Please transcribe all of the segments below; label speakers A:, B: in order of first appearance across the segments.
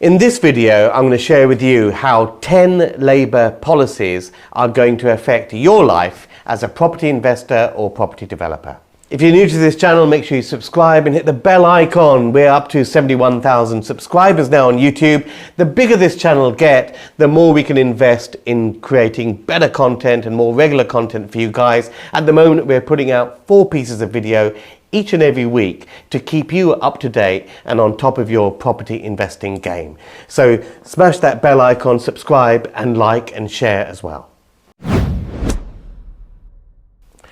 A: In this video, I'm going to share with you how 10 Labour policies are going to affect your life as a property investor or property developer. If you're new to this channel, make sure you subscribe and hit the bell icon. We're up to 71,000 subscribers now on YouTube. The bigger this channel gets, the more we can invest in creating better content and more regular content for you guys. At the moment, we're putting out 4 pieces of video each and every week to keep you up to date and on top of your property investing game. So smash that bell icon, subscribe and like and share as well.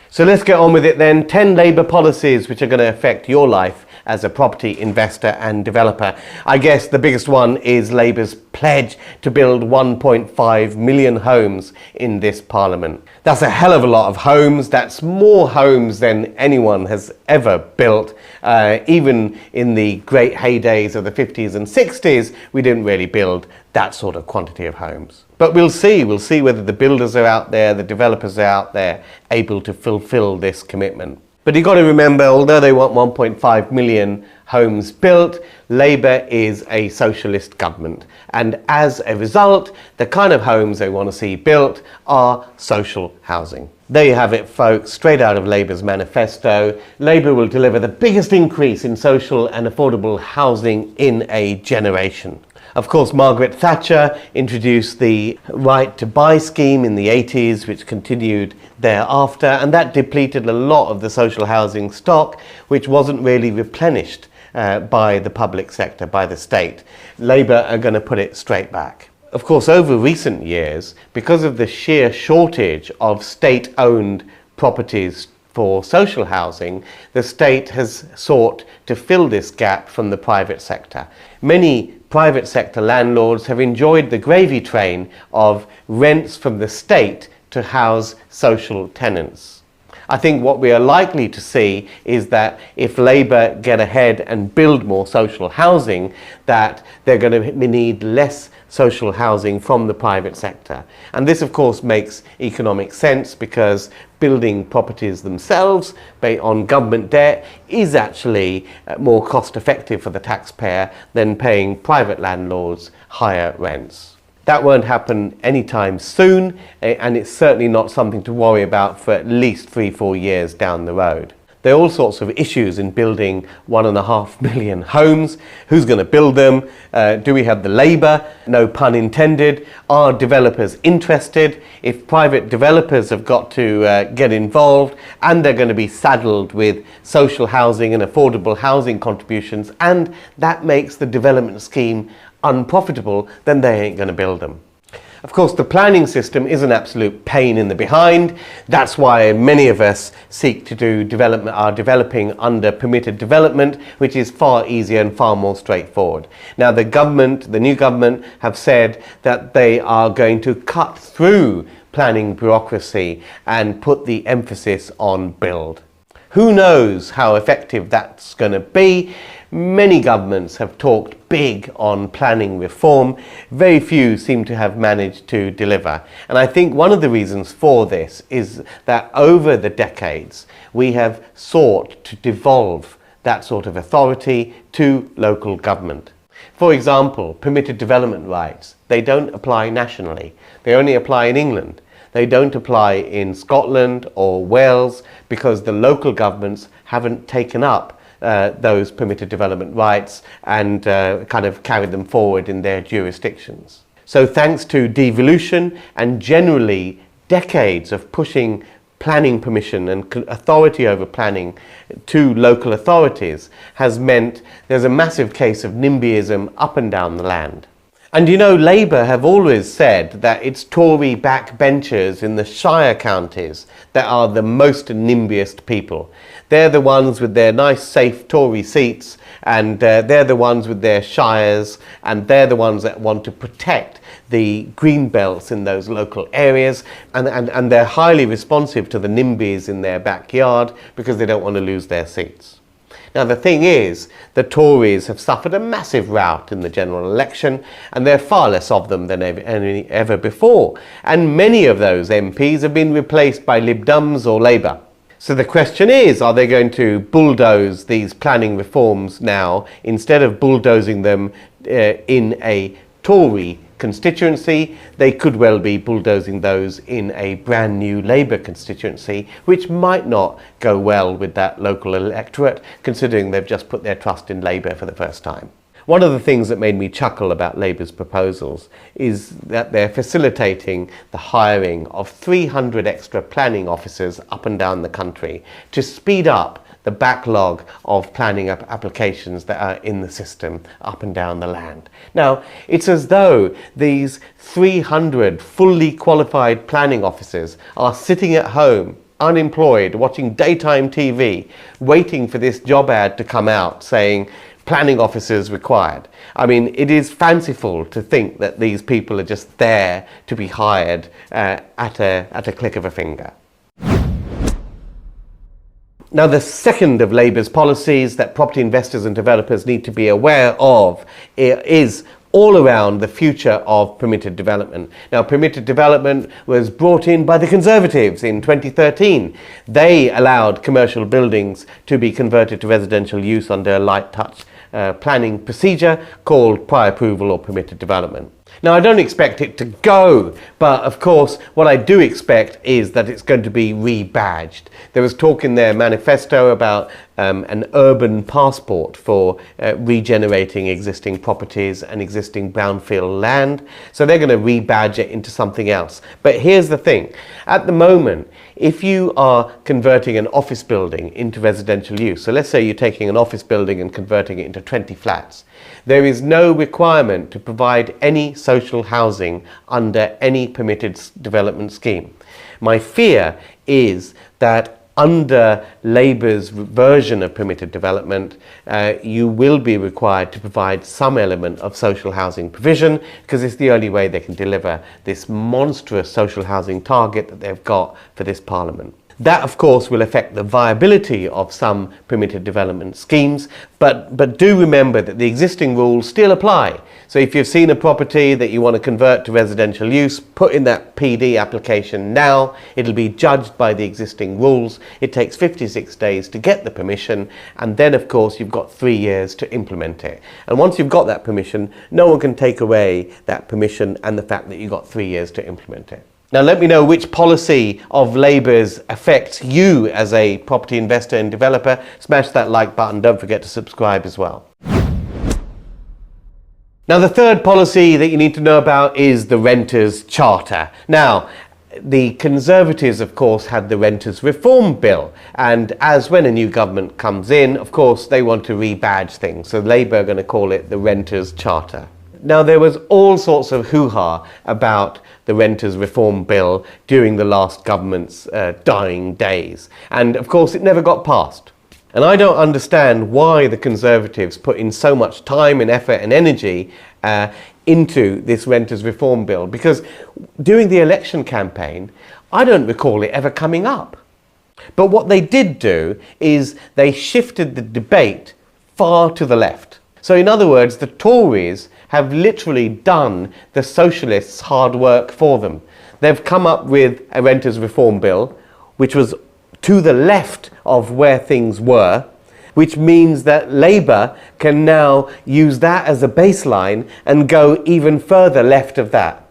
A: So let's get on with it then. 10 Labour policies which are going to affect your life as a property investor and developer. I guess the biggest one is Labour's pledge to build 1.5 million homes in this Parliament. That's a hell of a lot of homes. That's more homes than anyone has ever built. Even in the great heydays of the 50s and 60s, we didn't really build that sort of quantity of homes. But we'll see whether the builders are out there, the developers are out there, able to fulfill this commitment. But you've got to remember, although they want 1.5 million homes built, Labour is a socialist government. And as a result, the kind of homes they want to see built are social housing. There you have it, folks, straight out of Labour's manifesto. Labour will deliver the biggest increase in social and affordable housing in a generation. Of course, Margaret Thatcher introduced the right to buy scheme in the 80s, which continued thereafter, and that depleted a lot of the social housing stock, which wasn't really replenished by the public sector, by the state. Labour are going to put it straight back. Of course, over recent years, because of the sheer shortage of state-owned properties for social housing, the state has sought to fill this gap from the private sector. Many private sector landlords have enjoyed the gravy train of rents from the state to house social tenants. I think what we are likely to see is that if Labour get ahead and build more social housing, that they're going to need less social housing from the private sector. And this of course makes economic sense, because building properties themselves on government debt is actually more cost effective for the taxpayer than paying private landlords higher rents. That won't happen anytime soon, and it's certainly not something to worry about for at least 3-4 years down the road. There are all sorts of issues in building 1.5 million homes. Who's going to build them? Do we have the labour? No pun intended. Are developers interested? If private developers have got to get involved, and they're going to be saddled with social housing and affordable housing contributions, and that makes the development scheme unprofitable, then they ain't going to build them. Of course, the planning system is an absolute pain in the behind. That's why many of us seek to do development, are developing under permitted development, which is far easier and far more straightforward. Now, the new government have said that they are going to cut through planning bureaucracy and put the emphasis on build. Who knows how effective that's going to be? Many governments have talked big on planning reform. Very few seem to have managed to deliver. And I think one of the reasons for this is that over the decades, we have sought to devolve that sort of authority to local government. For example, permitted development rights, they don't apply nationally. They only apply in England. They don't apply in Scotland or Wales, because the local governments haven't taken up those permitted development rights and kind of carried them forward in their jurisdictions. So thanks to devolution and generally decades of pushing planning permission and authority over planning to local authorities has meant there's a massive case of NIMBYism up and down the land. And you know, Labour have always said that it's Tory backbenchers in the Shire counties that are the most NIMBYist people. They're the ones with their nice safe Tory seats, and they're the ones with their shires, and they're the ones that want to protect the green belts in those local areas, and they're highly responsive to the NIMBYs in their backyard because they don't want to lose their seats. Now the thing is, the Tories have suffered a massive rout in the general election, and there are far less of them than ever before, and many of those MPs have been replaced by Lib Dems or Labour. So the question is, are they going to bulldoze these planning reforms now, instead of bulldozing them in a Tory constituency, they could well be bulldozing those in a brand new Labour constituency, which might not go well with that local electorate, considering they've just put their trust in Labour for the first time. One of the things that made me chuckle about Labour's proposals is that they're facilitating the hiring of 300 extra planning officers up and down the country to speed up the backlog of planning applications that are in the system up and down the land. Now, it's as though these 300 fully qualified planning officers are sitting at home, unemployed, watching daytime TV, waiting for this job ad to come out saying, planning officers required. I mean, it is fanciful to think that these people are just there to be hired at a click of a finger. Now, the second of Labour's policies that property investors and developers need to be aware of is all around the future of permitted development. Now, permitted development was brought in by the Conservatives in 2013. They allowed commercial buildings to be converted to residential use under a light touch planning procedure called prior approval or permitted development. Now, I don't expect it to go, but of course what I do expect is that it's going to be rebadged. There was talk in their manifesto about an urban passport for regenerating existing properties and existing brownfield land. So they're going to rebadge it into something else. But here's the thing. At the moment, if you are converting an office building into residential use, so let's say you're taking an office building and converting it into 20 flats, there is no requirement to provide any social housing under any permitted development scheme. My fear is that under Labour's version of permitted development, you will be required to provide some element of social housing provision, because it's the only way they can deliver this monstrous social housing target that they've got for this Parliament. That, of course, will affect the viability of some permitted development schemes, but do remember that the existing rules still apply. So if you've seen a property that you want to convert to residential use, put in that PD application now. It'll be judged by the existing rules. It takes 56 days to get the permission, and then, of course, you've got 3 years to implement it. And once you've got that permission, no one can take away that permission and the fact that you've got 3 years to implement it. Now, let me know which policy of Labour's affects you as a property investor and developer. Smash that like button. Don't forget to subscribe as well. Now, the third policy that you need to know about is the Renters' Charter. Now, the Conservatives, of course, had the Renters' Reform Bill, and as when a new government comes in, of course, they want to rebadge things. So Labour are going to call it the Renters' Charter. Now, there was all sorts of hoo-ha about the Renters' Reform Bill during the last government's dying days. And, of course, it never got passed. And I don't understand why the Conservatives put in so much time and effort and energy into this Renters' Reform Bill, because during the election campaign, I don't recall it ever coming up. But what they did do is they shifted the debate far to the left. So in other words, the Tories have literally done the socialists' hard work for them. They've come up with a Renters' Reform Bill, which was to the left of where things were, which means that Labour can now use that as a baseline and go even further left of that.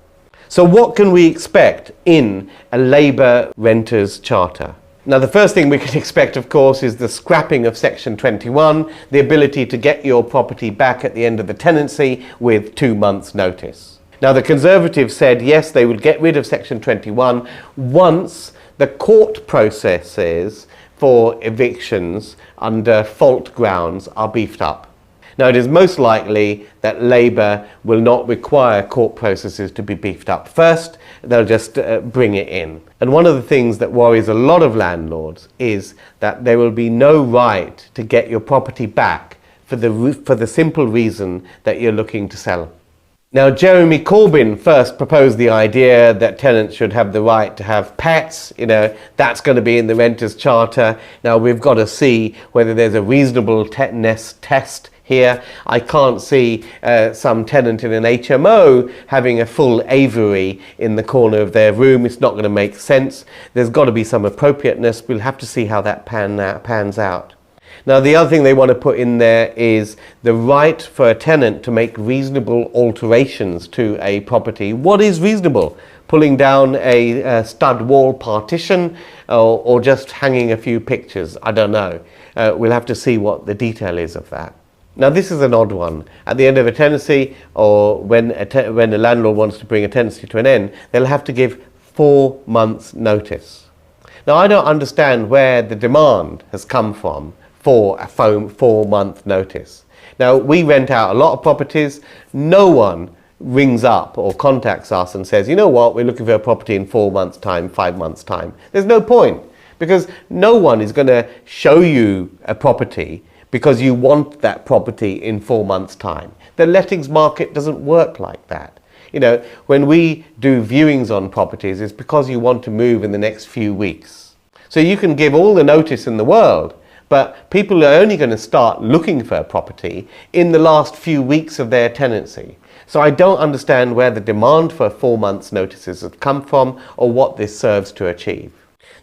A: So what can we expect in a Labour Renters' Charter? Now, the first thing we can expect, of course, is the scrapping of Section 21, the ability to get your property back at the end of the tenancy with 2 months' notice. Now, the Conservatives said, yes, they would get rid of Section 21 once the court processes for evictions under fault grounds are beefed up. Now, it is most likely that Labour will not require court processes to be beefed up first. They'll just bring it in. And one of the things that worries a lot of landlords is that there will be no right to get your property back for the simple reason that you're looking to sell. Now, Jeremy Corbyn first proposed the idea that tenants should have the right to have pets. That's going to be in the Renters' Charter. Now, we've got to see whether there's a reasonableness test here. I can't see some tenant in an HMO having a full aviary in the corner of their room. It's not going to make sense. There's got to be some appropriateness. We'll have to see how that pans out. Now, the other thing they want to put in there is the right for a tenant to make reasonable alterations to a property. What is reasonable? Pulling down a stud wall partition or just hanging a few pictures? I don't know. We'll have to see what the detail is of that. Now, this is an odd one. At the end of a tenancy, or when a landlord wants to bring a tenancy to an end, they'll have to give 4 months notice. Now, I don't understand where the demand has come from for a 4-month notice. Now, we rent out a lot of properties. No one rings up or contacts us and says, you know what, we're looking for a property in 4 months' time, 5 months' time. There's no point, because no one is going to show you a property because you want that property in 4 months' time. The lettings market doesn't work like that. You know, when we do viewings on properties, it's because you want to move in the next few weeks. So you can give all the notice in the world, but people are only going to start looking for a property in the last few weeks of their tenancy. So I don't understand where the demand for 4 months notices have come from or what this serves to achieve.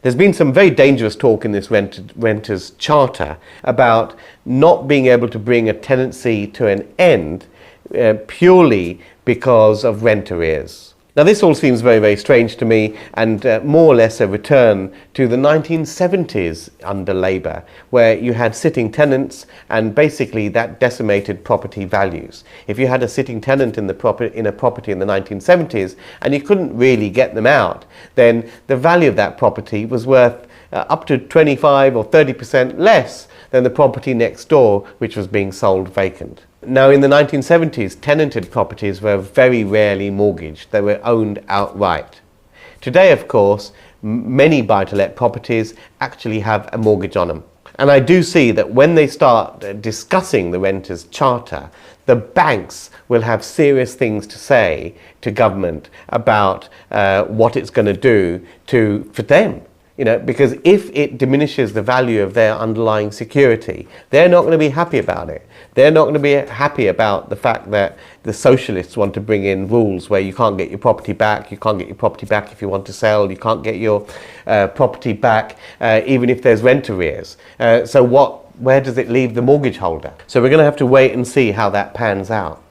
A: There's been some very dangerous talk in this renters charter about not being able to bring a tenancy to an end purely because of rent arrears. Now, this all seems very, very strange to me, and more or less a return to the 1970s under Labour, where you had sitting tenants and basically that decimated property values. If you had a sitting tenant in a property in the 1970s and you couldn't really get them out, then the value of that property was worth up to 25 or 30% less than the property next door, which was being sold vacant. Now, in the 1970s, tenanted properties were very rarely mortgaged. They were owned outright. Today, of course, many buy-to-let properties actually have a mortgage on them. And I do see that when they start discussing the Renters' Charter, the banks will have serious things to say to government about what it's going to do for them. You know, because if it diminishes the value of their underlying security, they're not going to be happy about it. They're not going to be happy about the fact that the socialists want to bring in rules where you can't get your property back, you can't get your property back if you want to sell, you can't get your property back even if there's rent arrears. So where does it leave the mortgage holder? So we're going to have to wait and see how that pans out.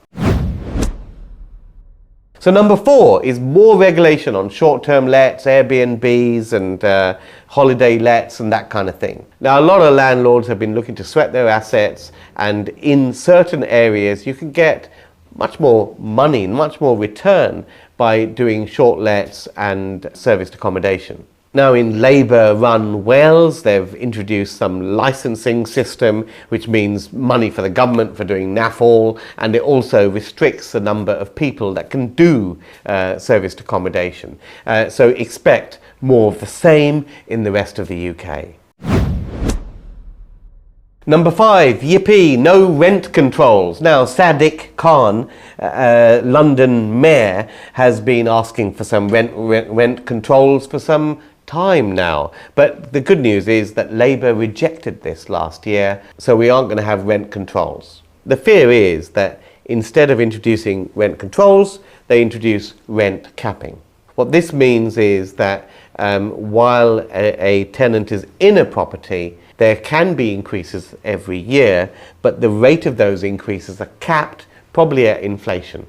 A: So number 4 is more regulation on short-term lets, Airbnbs and holiday lets and that kind of thing. Now, a lot of landlords have been looking to sweat their assets, and in certain areas you can get much more money, much more return by doing short lets and serviced accommodation. Now, in Labour-run Wales, they've introduced some licensing system, which means money for the government for doing NAFL, and it also restricts the number of people that can do serviced accommodation. So expect more of the same in the rest of the UK. Number 5, yippee, no rent controls. Now, Sadiq Khan, London mayor, has been asking for some rent controls for some time now, but the good news is that Labour rejected this last year, so we aren't going to have rent controls. The fear is that instead of introducing rent controls, they introduce rent capping. What this means is that while a tenant is in a property, there can be increases every year, but the rate of those increases are capped, probably at inflation.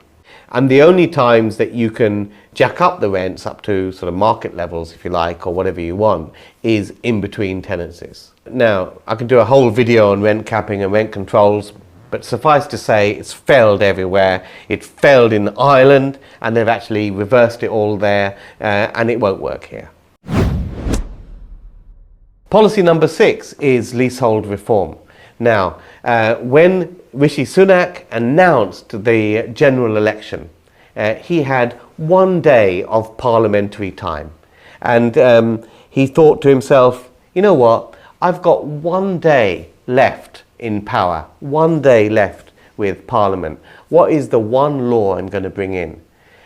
A: And the only times that you can jack up the rents up to sort of market levels, if you like, or whatever you want, is in between tenancies. Now, I could do a whole video on rent capping and rent controls, but suffice to say, it's failed everywhere. It failed in Ireland, and they've actually reversed it all there, and it won't work here. Policy number 6 is leasehold reform. Now, when Rishi Sunak announced the general election, he had 1 day of parliamentary time. And he thought to himself, you know what, I've got 1 day left in power, 1 day left with Parliament. What is the one law I'm going to bring in?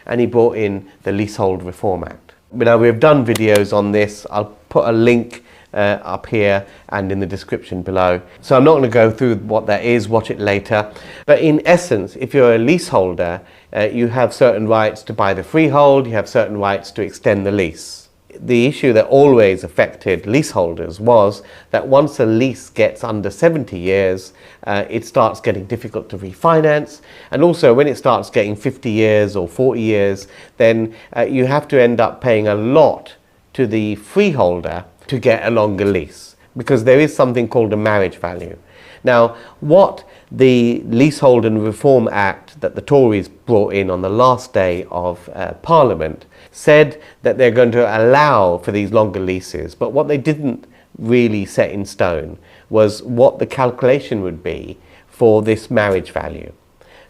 A: And he brought in the Leasehold Reform Act. Now, we've done videos on this. I'll put a link up here and in the description below. So I'm not going to go through what that is, watch it later. But in essence, if you're a leaseholder, you have certain rights to buy the freehold, you have certain rights to extend the lease. the issue that always affected leaseholders was that once a lease gets under 70 years, it starts getting difficult to refinance. And also when it starts getting 50 years or 40 years, then you have to end up paying a lot to the freeholder to get a longer lease, because there is something called a marriage value. Now, what the Leasehold and Reform Act that the Tories brought in on the last day of Parliament said that they're going to allow for these longer leases, but what they didn't really set in stone was what the calculation would be for this marriage value,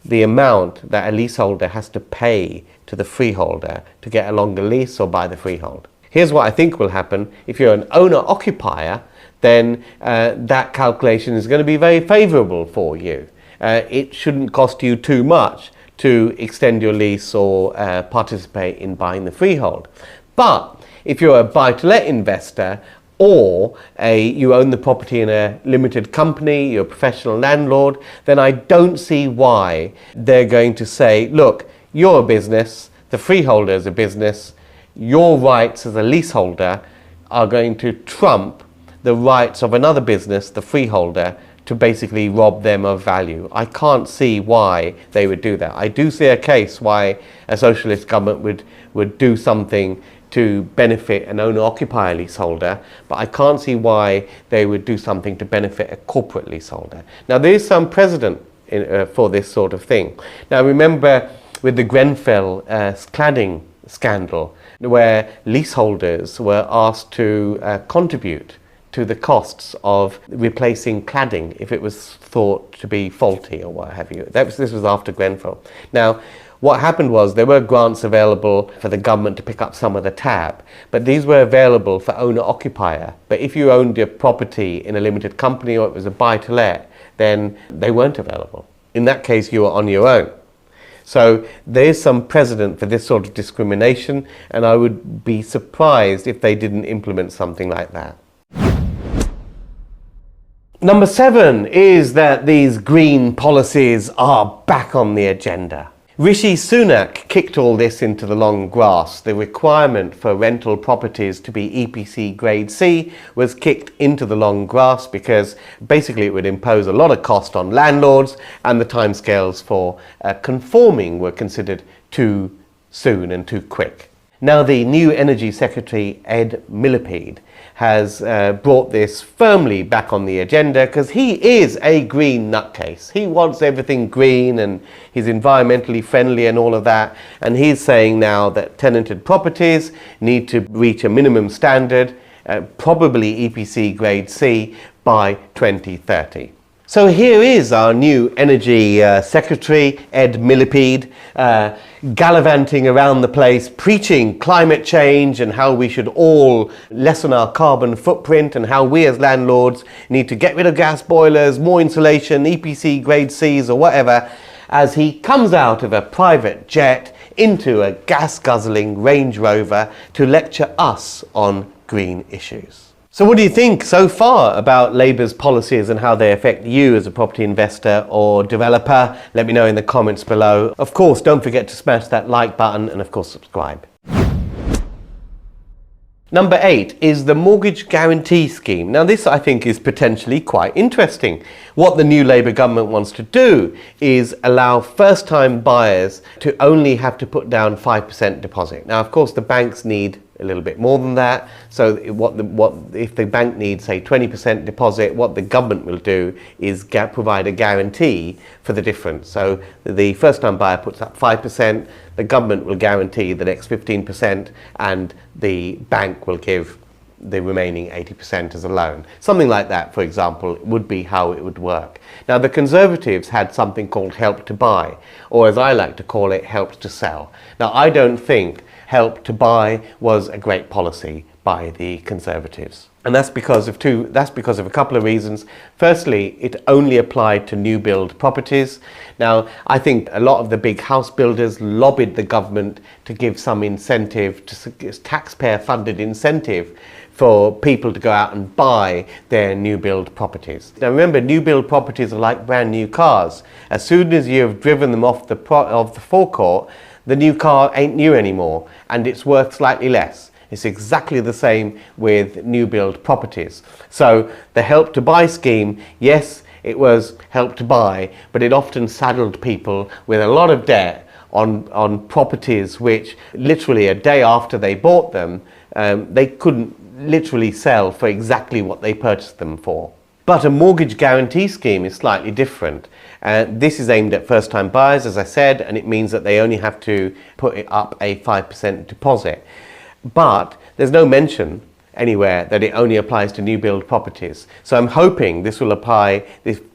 A: the amount that a leaseholder has to pay to the freeholder to get a longer lease or buy the freehold. Here's what I think will happen. If you're an owner-occupier, then that calculation is going to be very favourable for you. It shouldn't cost you too much to extend your lease or participate in buying the freehold. But if you're a buy-to-let investor, or you own the property in a limited company, you're a professional landlord, then I don't see why they're going to say, look, you're a business, the freeholder is a business, your rights as a leaseholder are going to trump the rights of another business, the freeholder, to basically rob them of value. I can't see why they would do that. I do see a case why a socialist government would do something to benefit an owner-occupier leaseholder, but I can't see why they would do something to benefit a corporate leaseholder. Now, there is some precedent for this sort of thing. Now, remember with the Grenfell cladding scandal, where leaseholders were asked to contribute to the costs of replacing cladding if it was thought to be faulty or what have you. This was after Grenfell. Now, what happened was there were grants available for the government to pick up some of the tab, but these were available for owner-occupier. But if you owned your property in a limited company or it was a buy-to-let, then they weren't available. In that case, you were on your own. So there is some precedent for this sort of discrimination, and I would be surprised if they didn't implement something like that. Number 7 is that these green policies are back on the agenda. Rishi Sunak kicked all this into the long grass. The requirement for rental properties to be EPC grade C was kicked into the long grass because basically it would impose a lot of cost on landlords, and the timescales for conforming were considered too soon and too quick. Now, the new Energy Secretary, Ed Miliband, has brought this firmly back on the agenda because he is a green nutcase. He wants everything green and he's environmentally friendly and all of that. And he's saying now that tenanted properties need to reach a minimum standard, probably EPC grade C, by 2030. So here is our new Energy Secretary, Ed Miliband, gallivanting around the place, preaching climate change and how we should all lessen our carbon footprint and how we as landlords need to get rid of gas boilers, more insulation, EPC grade Cs or whatever, as he comes out of a private jet into a gas-guzzling Range Rover to lecture us on green issues. So what do you think so far about Labour's policies and how they affect you as a property investor or developer? Let me know in the comments below. Of course, don't forget to smash that like button and of course subscribe. Number 8 is the mortgage guarantee scheme. Now this I think is potentially quite interesting. What the new Labour government wants to do is allow first-time buyers to only have to put down 5% deposit. Now of course the banks need a little bit more than that. So if the bank needs say 20% deposit, what the government will do is provide a guarantee for the difference. So the first-time buyer puts up 5%, the government will guarantee the next 15%, and the bank will give the remaining 80% as a loan. Something like that, for example, would be how it would work. Now the Conservatives had something called Help to Buy, or as I like to call it, Help to Sell. Now I don't think Help to Buy was a great policy by the Conservatives. And that's because of a couple of reasons. Firstly, it only applied to new build properties. Now, I think a lot of the big house builders lobbied the government to give some incentive, taxpayer funded incentive for people to go out and buy their new build properties. Now remember, new build properties are like brand new cars. As soon as you've driven them off the forecourt, the new car ain't new anymore and it's worth slightly less. It's exactly the same with new build properties. So the Help to Buy scheme, yes, it was Help to Buy, but it often saddled people with a lot of debt on properties which literally a day after they bought them, they couldn't literally sell for exactly what they purchased them for. But a mortgage guarantee scheme is slightly different. This is aimed at first-time buyers, as I said, and it means that they only have to put up a 5% deposit. But there's no mention anywhere that it only applies to new build properties. So I'm hoping this will apply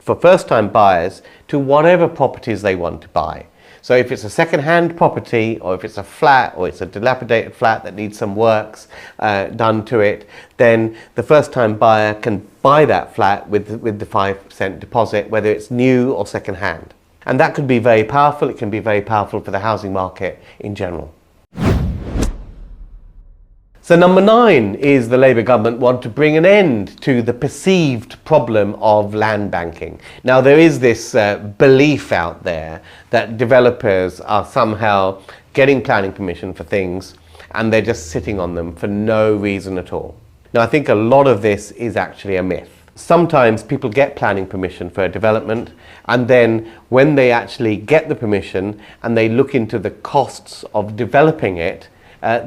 A: for first-time buyers to whatever properties they want to buy. So if it's a second-hand property, or if it's a flat, or it's a dilapidated flat that needs some works done to it, then the first-time buyer can buy that flat with the 5% deposit, whether it's new or second-hand. And that could be very powerful. It can be very powerful for the housing market in general. So number 9 is the Labour government want to bring an end to the perceived problem of land banking. Now there is this belief out there that developers are somehow getting planning permission for things and they're just sitting on them for no reason at all. Now I think a lot of this is actually a myth. Sometimes people get planning permission for a development, and then when they actually get the permission and they look into the costs of developing it,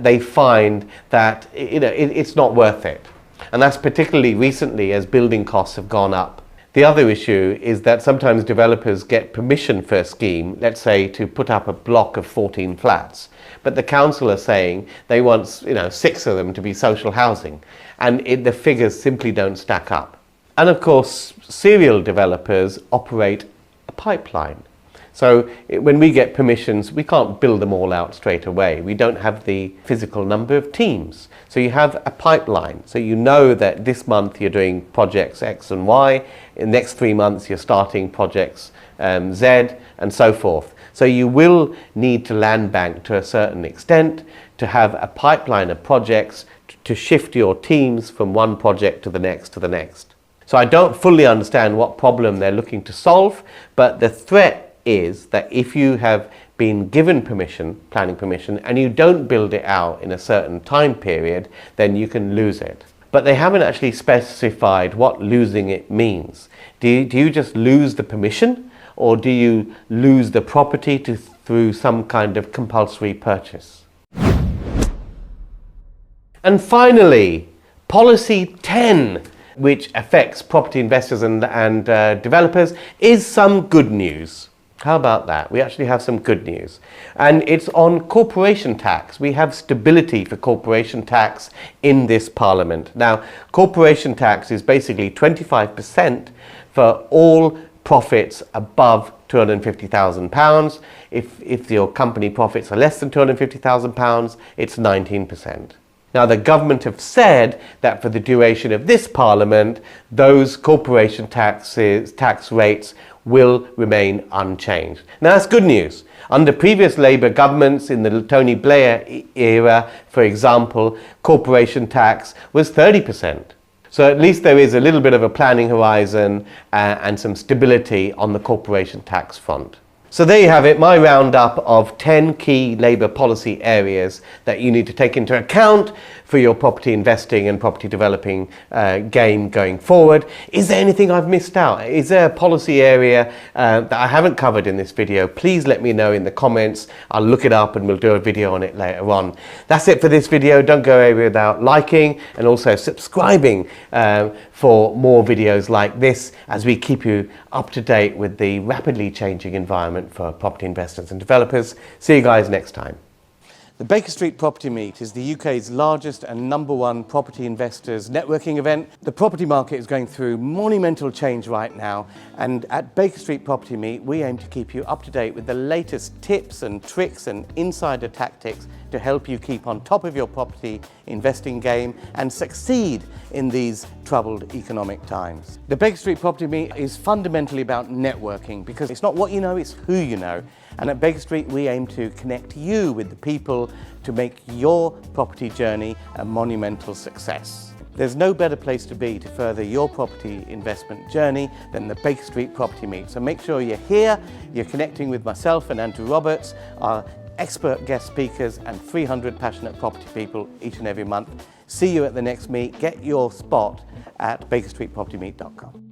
A: they find that it's not worth it. And that's particularly recently as building costs have gone up. The other issue is that sometimes developers get permission for a scheme, let's say to put up a block of 14 flats, but the council are saying they want 6 of them to be social housing, and the figures simply don't stack up. And of course, serial developers operate a pipeline. So when we get permissions, we can't build them all out straight away. We don't have the physical number of teams. So you have a pipeline. So you know that this month you're doing projects X and Y. In the next 3 months, you're starting projects Z and so forth. So you will need to land bank to a certain extent to have a pipeline of projects to shift your teams from one project to the next to the next. So I don't fully understand what problem they're looking to solve, but the threat is that if you have been given permission, planning permission, and you don't build it out in a certain time period, then you can lose it. But they haven't actually specified what losing it means. Do you just lose the permission, or do you lose the property through some kind of compulsory purchase? And finally, policy 10, which affects property investors and developers, is some good news. How about that? We actually have some good news. And it's on corporation tax. We have stability for corporation tax in this parliament. Now, corporation tax is basically 25% for all profits above £250,000. If your company profits are less than £250,000, it's 19%. Now, the government have said that for the duration of this parliament, those corporation tax rates will remain unchanged. Now, that's good news. Under previous Labour governments in the Tony Blair era, for example, corporation tax was 30%. So at least there is a little bit of a planning horizon and some stability on the corporation tax front. So there you have it, my roundup of 10 key Labour policy areas that you need to take into account for your property investing and property developing game going forward. Is there anything I've missed out? Is there a policy area that I haven't covered in this video? Please let me know in the comments. I'll look it up and we'll do a video on it later on. That's it for this video. Don't go away without liking and also subscribing for more videos like this as we keep you up to date with the rapidly changing environment for property investors and developers. See you guys next time. The Baker Street Property Meet is the UK's largest and #1 property investors networking event. The property market is going through monumental change right now, and at Baker Street Property Meet we aim to keep you up to date with the latest tips and tricks and insider tactics to help you keep on top of your property investing game and succeed in these troubled economic times. The Baker Street Property Meet is fundamentally about networking, because it's not what you know, it's who you know. And at Baker Street we aim to connect you with the people to make your property journey a monumental success. There's no better place to be to further your property investment journey than the Baker Street Property Meet. So make sure you're here, you're connecting with myself and Andrew Roberts, our expert guest speakers and 300 passionate property people each and every month. See you at the next meet. Get your spot at bakerstreetpropertymeet.com.